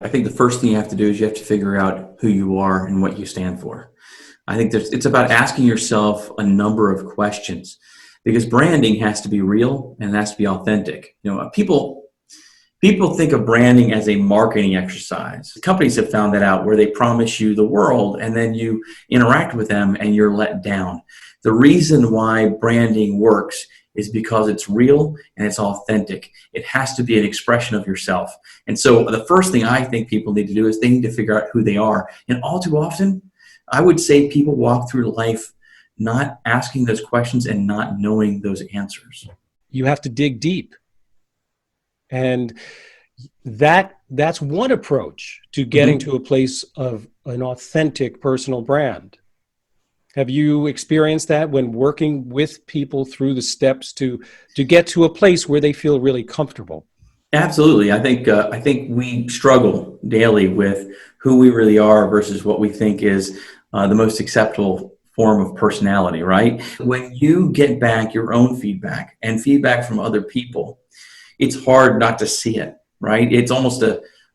I think the first thing you have to do is you have to figure out who you are and what you stand for. I think it's about asking yourself a number of questions, because branding has to be real and it has to be authentic. People think of branding as a marketing exercise. Companies have found that out, where they promise you the world and then you interact with them and you're let down. The reason why branding works is because it's real and it's authentic. It has to be an expression of yourself. And so the first thing I think people need to do is they need to figure out who they are. And all too often, I would say people walk through life not asking those questions and not knowing those answers. You have to dig deep. And that's one approach to getting to a place of an authentic personal brand. Have you experienced that when working with people through the steps to get to a place where they feel really comfortable? Absolutely. I think we struggle daily with who we really are versus what we think is the most acceptable form of personality, right? When you get back your own feedback and feedback from other people, it's hard not to see it, right? It's almost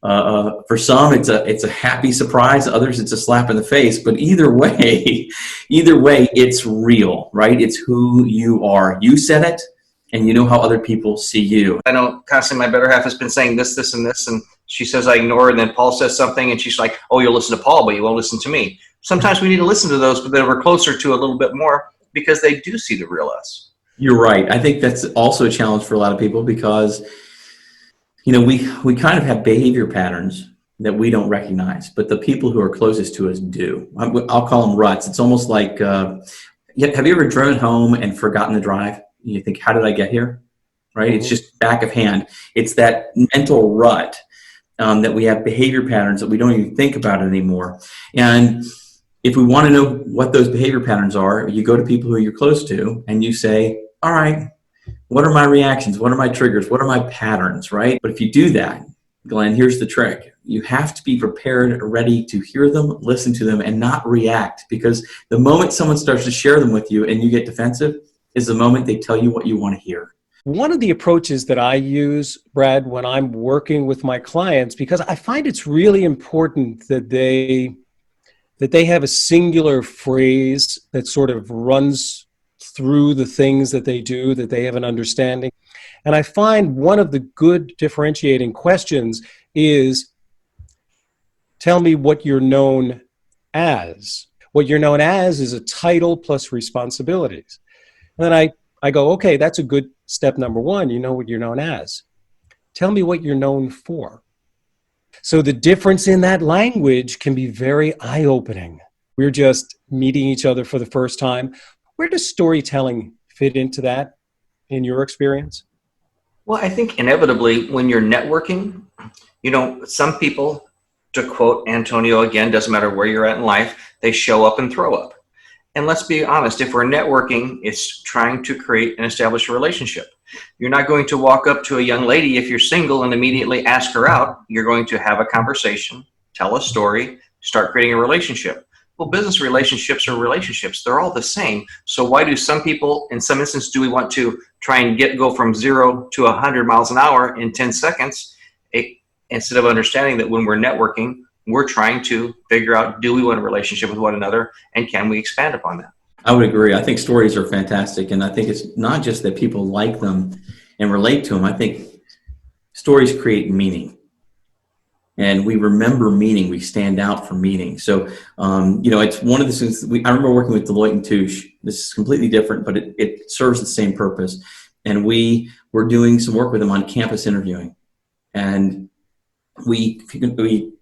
for some, it's a happy surprise. Others, it's a slap in the face. But either way, it's real, right? It's who you are. You said it, and you know how other people see you. I know constantly my better half has been saying this, and this, and she says I ignore her, and then Paul says something, and she's like, oh, you'll listen to Paul, but you won't listen to me. Sometimes we need to listen to those, but that we're closer to a little bit more, because they do see the real us. You're right. I think that's also a challenge for a lot of people, because we kind of have behavior patterns that we don't recognize, but the people who are closest to us do. I'll call them ruts. It's almost like, have you ever driven home and forgotten the drive? You think, how did I get here? Right? It's just back of hand. It's that mental rut that we have behavior patterns that we don't even think about anymore. And if we want to know what those behavior patterns are, you go to people who you're close to and you say, all right, what are my reactions? What are my triggers? What are my patterns, right? But if you do that, Glenn, here's the trick. You have to be prepared, ready to hear them, listen to them, and not react. Because the moment someone starts to share them with you and you get defensive is the moment they tell you what you want to hear. One of the approaches that I use, Brad, when I'm working with my clients, because I find it's really important that they have a singular phrase that sort of runs through the things that they do, that they have an understanding. And I find one of the good differentiating questions is, tell me what you're known as. What you're known as is a title plus responsibilities. And then I go, okay, that's a good step number one. You know what you're known as. Tell me what you're known for. So the difference in that language can be very eye-opening. We're just meeting each other for the first time. Where does storytelling fit into that in your experience? Well, I think inevitably when you're networking, some people, to quote Antonio again, doesn't matter where you're at in life, they show up and throw up. And let's be honest, if we're networking, it's trying to create and establish a relationship. You're not going to walk up to a young lady if you're single and immediately ask her out. You're going to have a conversation, tell a story, start creating a relationship. Well, business relationships are relationships. They're all the same. So why do some people, in some instances, do we want to try and go from 0 to 100 miles an hour in 10 seconds? Instead of understanding that when we're networking, we're trying to figure out, do we want a relationship with one another, and can we expand upon that? I would agree. I think stories are fantastic, and I think it's not just that people like them and relate to them. I think stories create meaning. And we remember meaning. We stand out for meaning. So, it's one of the things I remember working with Deloitte & Touche. This is completely different, but it serves the same purpose. And we were doing some work with them on campus interviewing. And we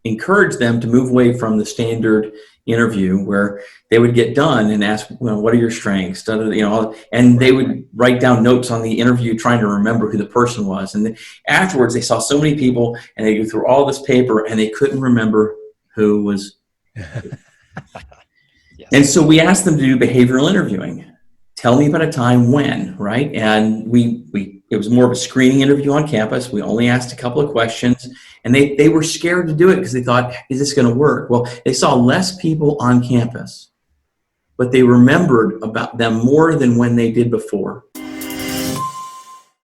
encouraged them to move away from the standard interview where they would get done and ask, what are your strengths? And they would write down notes on the interview trying to remember who the person was. And then afterwards, they saw so many people and they go through all this paper and they couldn't remember who was who. Yes. And so we asked them to do behavioral interviewing. Tell me about a time when, right? And it was more of a screening interview on campus. We only asked a couple of questions, and they were scared to do it because they thought, is this going to work? Well, they saw less people on campus, but they remembered about them more than when they did before.